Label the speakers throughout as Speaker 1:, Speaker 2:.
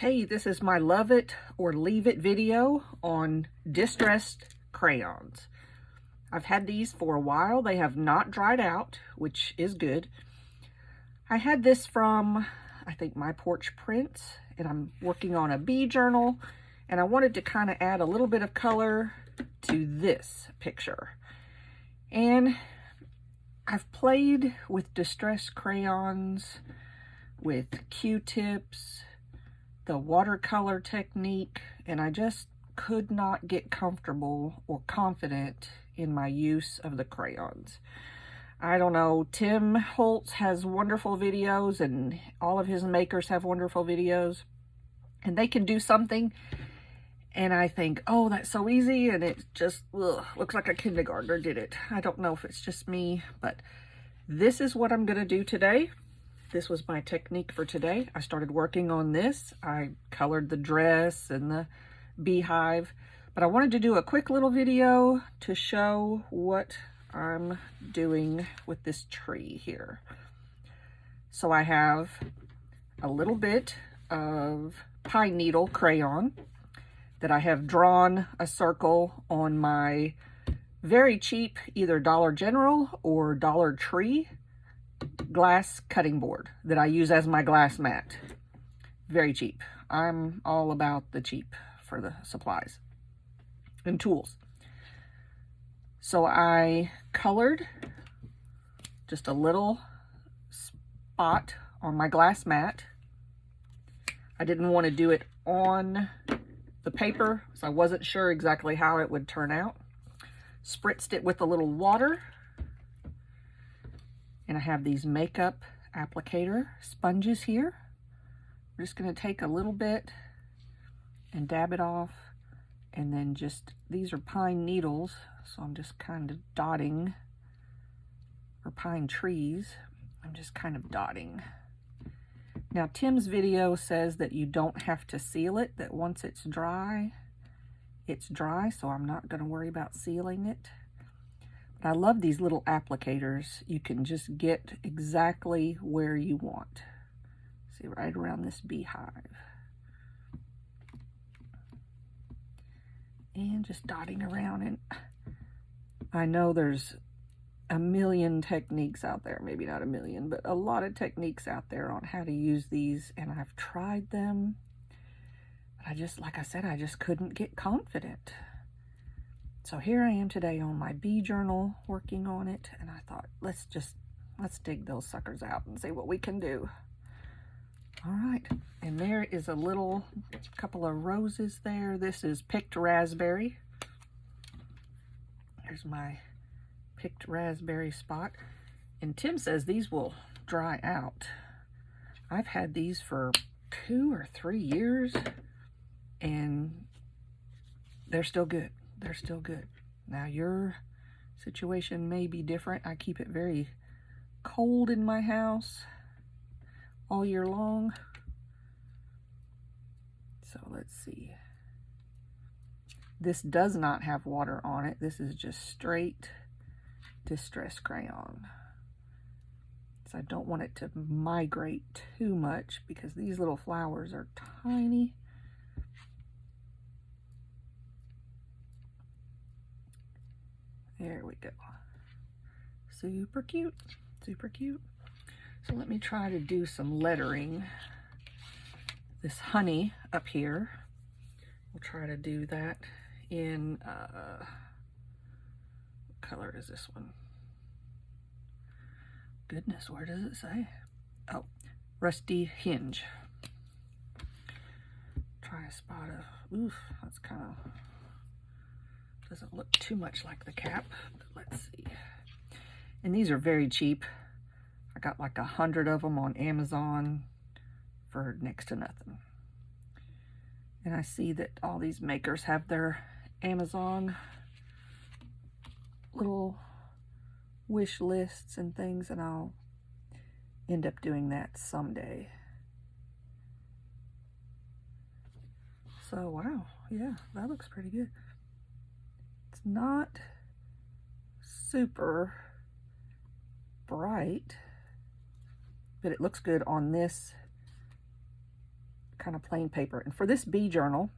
Speaker 1: Hey, this is my love it or leave it video on distressed crayons. I've had these for a while. They have not dried out, which is good. I had this from, I think, My Porch Prints, and I'm working on a bee journal, and I wanted to kind of add a little bit of color to this picture. And I've played with distress crayons, with Q-tips, the watercolor technique, and I just could not get comfortable or confident in my use of the crayons. I don't know, Tim Holtz has wonderful videos, and all of his makers have wonderful videos, and they can do something, and I think, oh, that's so easy, and it just looks like a kindergartner did it. I don't know if it's just me, but this is what I'm gonna do today. This was my technique for today. I started working on this. I colored the dress and the beehive, but I wanted to do a quick little video to show what I'm doing with this tree here. So I have a little bit of pine needle crayon that I have drawn a circle on my very cheap either Dollar General or Dollar Tree glass cutting board that I use as my glass mat. Very cheap. I'm all about the cheap for the supplies and tools. So I colored just a little spot on my glass mat. I didn't want to do it on the paper, so I wasn't sure exactly how it would turn out. Spritzed it with a little water. And I have these makeup applicator sponges here. I'm just going to take a little bit and dab it off, and then just, these are pine needles, so I'm just kind of dotting, or pine trees, I'm just kind of dotting. Now Tim's video says that you don't have to seal it, that once it's dry, so I'm not going to worry about sealing it. I love these little applicators. You can just get exactly where you want. See, right around this beehive. And just dotting around. And I know there's a million techniques out there. Maybe not a million, but a lot of techniques out there on how to use these. And I've tried them. But I just, like I said, I just couldn't get confident. So here I am today on my bee journal working on it, and I thought, let's dig those suckers out and see what we can do. All right, and there is a little couple of roses there. This is picked raspberry. There's my picked raspberry spot. And Tim says these will dry out. I've had these for 2 or 3 years, and they're still good. They're still good. Now your situation may be different. I keep it very cold in my house all year long. So let's see. This does not have water on it. This is just straight distress crayon. So I don't want it to migrate too much because these little flowers are tiny. There we go. Super cute, super cute. So let me try to do some lettering. This honey up here, we'll try to do that in, what color is this one? Goodness, where does it say? Oh, Rusty Hinge. Try a spot of, oof, that's kind of, doesn't look too much like the cap, but let's see. And these are very cheap. I got like 100 of them on Amazon for next to nothing. And I see that all these makers have their Amazon little wish lists and things, and I'll end up doing that someday. So wow, yeah, that looks pretty good. It's not super bright, but it looks good on this kind of plain paper. And for this bee journal,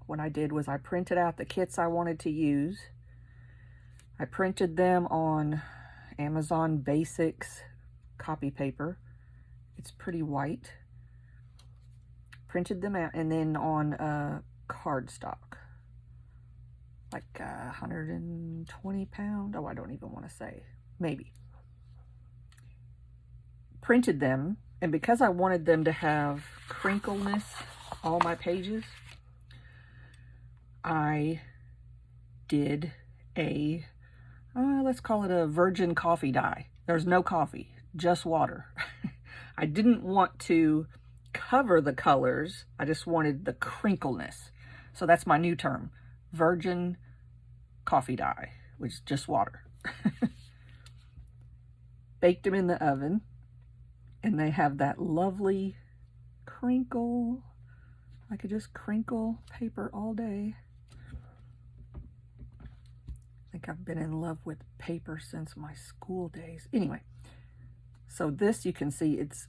Speaker 1: what I did was I printed out the kits I wanted to use. I printed them on Amazon Basics copy paper. It's pretty white. Printed them out, and then on cardstock, like 120 pound. Oh, I don't even want to say, maybe. Printed them, and because I wanted them to have crinkleness, all my pages, I did a, let's call it a virgin coffee dye. There's no coffee, just water. I didn't want to cover the colors. I just wanted the crinkleness. So that's my new term, virgin coffee dye, which is just water. Baked them in the oven, and they have that lovely crinkle. I could just crinkle paper all day. I think I've been in love with paper since my school days. Anyway, so this, you can see, it's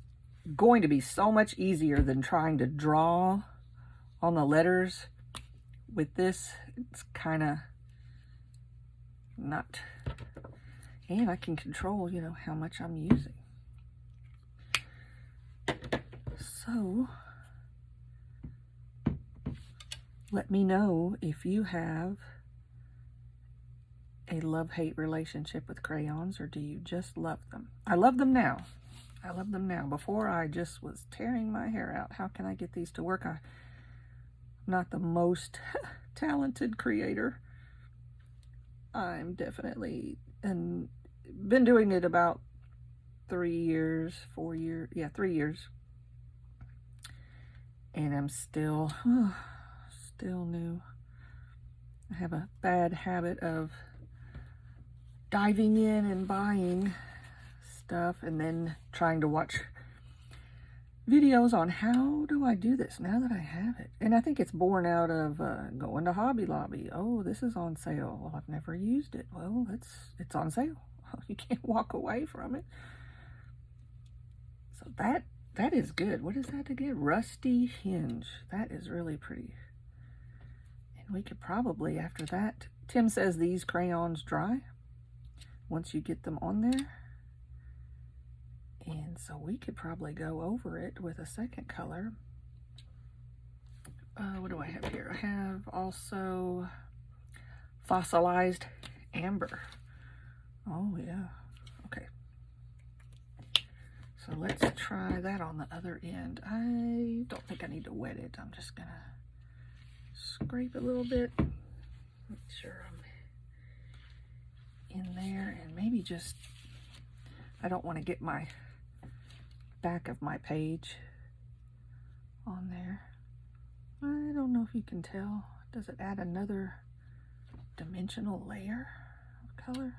Speaker 1: going to be so much easier than trying to draw on the letters. With this, it's kind of not, and I can control, you know, how much I'm using. So let me know if you have a love-hate relationship with crayons, or do you just love them? I love them now. I love them now. Before, I just was tearing my hair out. How can I get these to work? I'm not the most talented creator. I'm definitely, and been doing it about 3 years, 4 years, yeah, 3 years. And I'm still new. I have a bad habit of diving in and buying stuff and then trying to watch videos on how do I do this now that I have it. And I think it's born out of going to Hobby Lobby. Oh, this is on sale. Well, I've never used it. Well, it's on sale. You can't walk away from it. So that is good. What is that again? Rusty hinge. That is really pretty. And we could probably, after that, Tim says these crayons dry once you get them on there. And so we could probably go over it with a second color. What do I have here? I have also fossilized amber. Oh yeah, okay. So let's try that on the other end. I don't think I need to wet it. I'm just gonna scrape a little bit. Make sure I'm in there, and maybe just, I don't want to get my back of my page on there. I don't know if you can tell. Does it add another dimensional layer of color?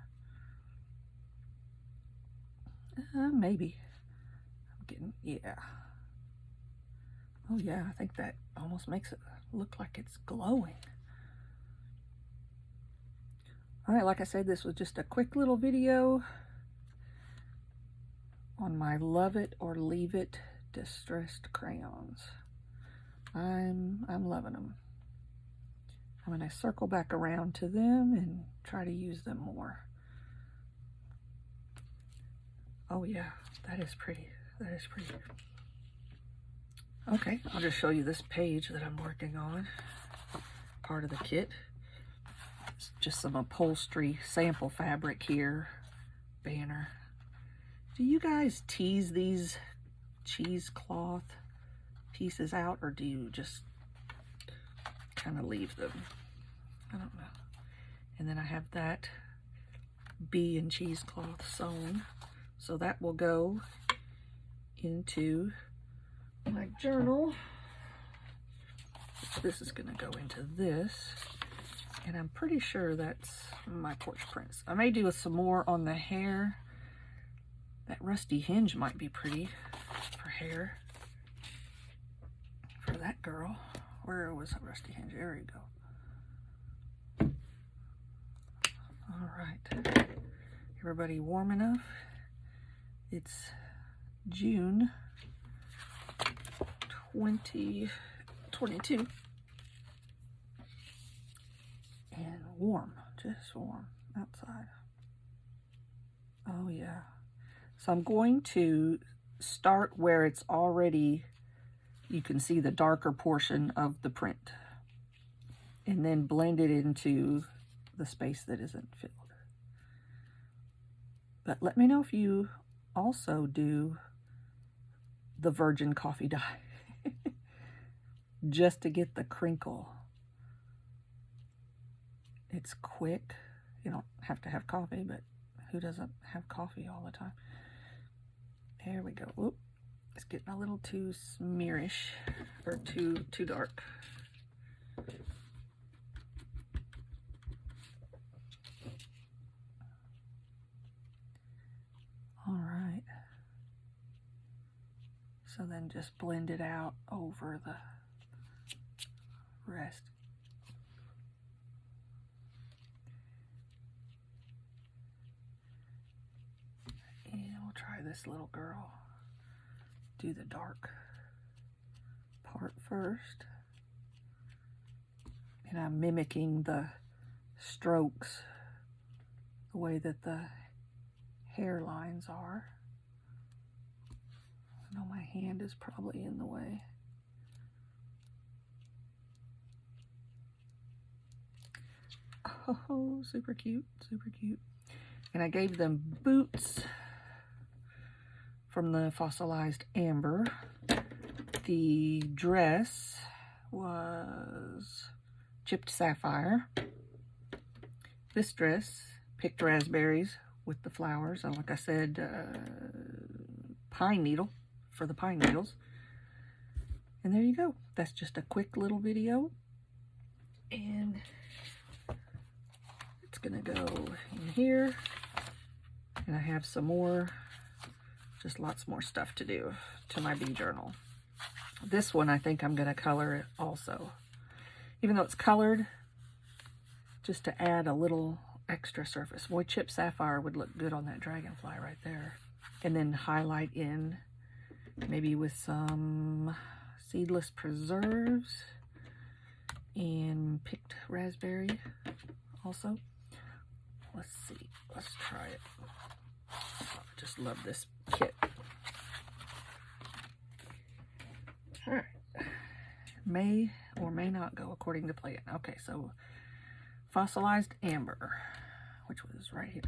Speaker 1: Maybe. I'm getting, yeah. Oh yeah, I think that almost makes it look like it's glowing. All right, like I said, this was just a quick little video on my Love It or Leave It distressed crayons. I'm loving them. I'm going to circle back around to them and try to use them more. Oh yeah, that is pretty. That is pretty. Okay, I'll just show you this page that I'm working on. Part of the kit. It's just some upholstery sample fabric here. Banner. Do you guys tease these cheesecloth pieces out, or do you just kind of leave them? I don't know. And then I have that bee and cheesecloth sewn. So that will go into my journal. This is going to go into this. And I'm pretty sure that's my porch prints. I may do some more on the hair. That rusty hinge might be pretty for hair. For that girl. Where was the rusty hinge? There you go. All right. Everybody warm enough? It's June 2022. And warm, just warm outside. Oh yeah. So I'm going to start where it's already, you can see the darker portion of the print, and then blend it into the space that isn't filled. But let me know if you also do the virgin coffee dye, just to get the crinkle. It's quick. You don't have to have coffee, but who doesn't have coffee all the time? There we go. Oop, it's getting a little too smearish, or too dark. All right. So then just blend it out over the rest. And we'll try this little girl. Do the dark part first. And I'm mimicking the strokes, the way that the hairlines are. I know my hand is probably in the way. Oh, super cute, super cute. And I gave them boots from the fossilized amber. The dress was chipped sapphire. This dress, picked raspberries with the flowers. So like I said, pine needle for the pine needles. And there you go. That's just a quick little video. And it's gonna go in here. And I have some more, just lots more stuff to do to my bee journal. This one, I think I'm gonna color it also. Even though it's colored, just to add a little extra surface. Boy, chipped sapphire would look good on that dragonfly right there. And then highlight in, maybe with some seedless preserves and picked raspberry also. Let's see, let's try it. I just love this kit. All right, may or may not go according to plan. Okay, so fossilized amber, which was right here.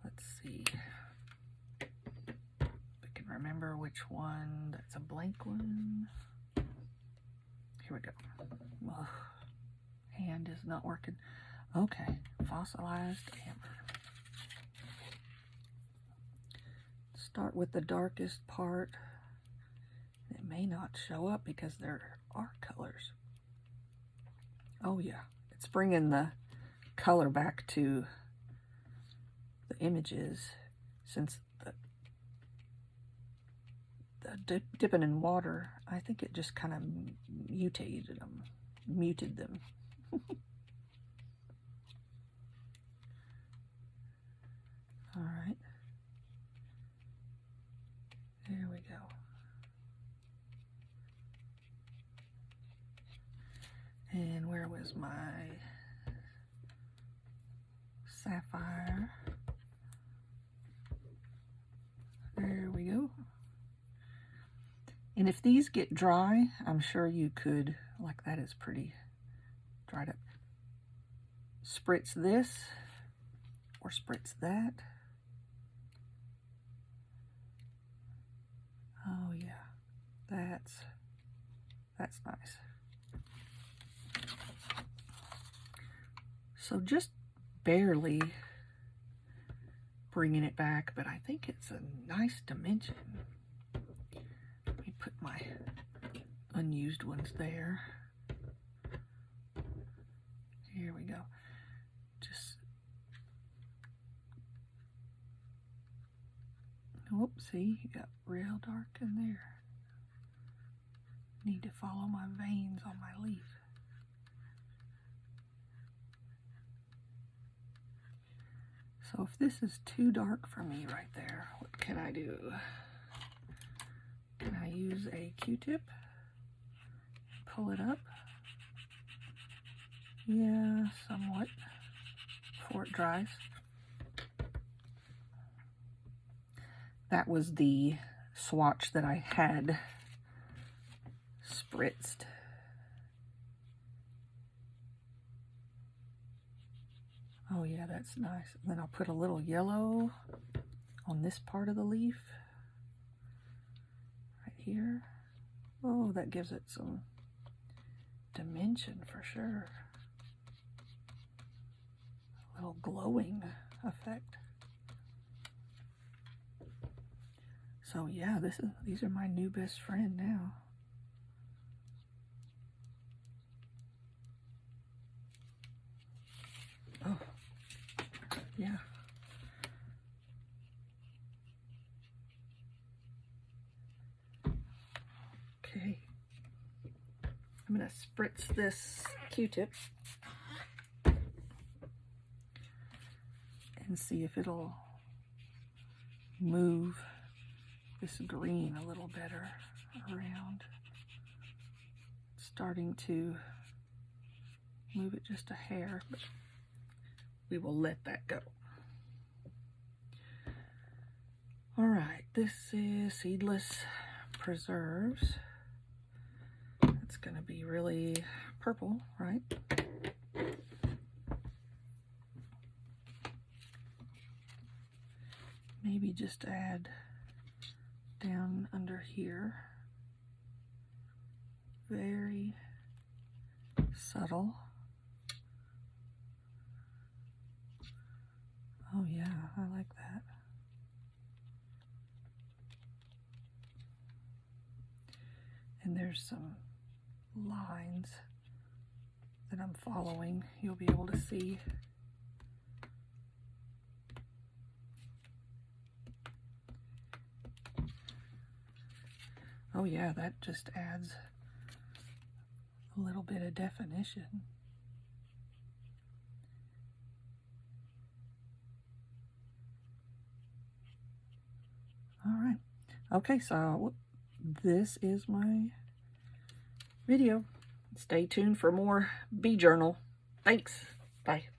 Speaker 1: Let's see if I can remember which one. That's a blank one. Here we go. Ugh, hand is not working. Okay, fossilized amber. Start with the darkest part. It may not show up because there are colors. Oh yeah, it's bringing the color back to the images, since the dipping in water, I think it just kind of muted them. All right, there we go. And where was my sapphire? There we go. And if these get dry, I'm sure you could, like that is pretty dried up, spritz this or spritz that. Oh yeah, that's nice. So just barely bringing it back, but I think it's a nice dimension. Let me put my unused ones there. Here we go. Just, whoopsie, you got real dark in there. Need to follow my veins on my leaf. So if this is too dark for me right there, what can I do? Can I use use a Q-tip, pull it up. Yeah, somewhat, before it dries. That was the swatch that I had spritzed. Oh yeah, that's nice. And then I'll put a little yellow on this part of the leaf, right here. Oh, that gives it some dimension for sure. A little glowing effect. So yeah, these are my new best friend now. Oh, yeah. Okay. I'm gonna spritz this Q-tip and see if it'll move this green a little better around. It's starting to move it just a hair, but we will let that go. All right, this is seedless preserves. It's gonna be really purple, right? Maybe just add down under here. Very subtle. Oh yeah, I like that. And there's some lines that I'm following. You'll be able to see. Oh yeah, that just adds a little bit of definition. All right. Okay, so this is my video. Stay tuned for more bee journal. Thanks. Bye.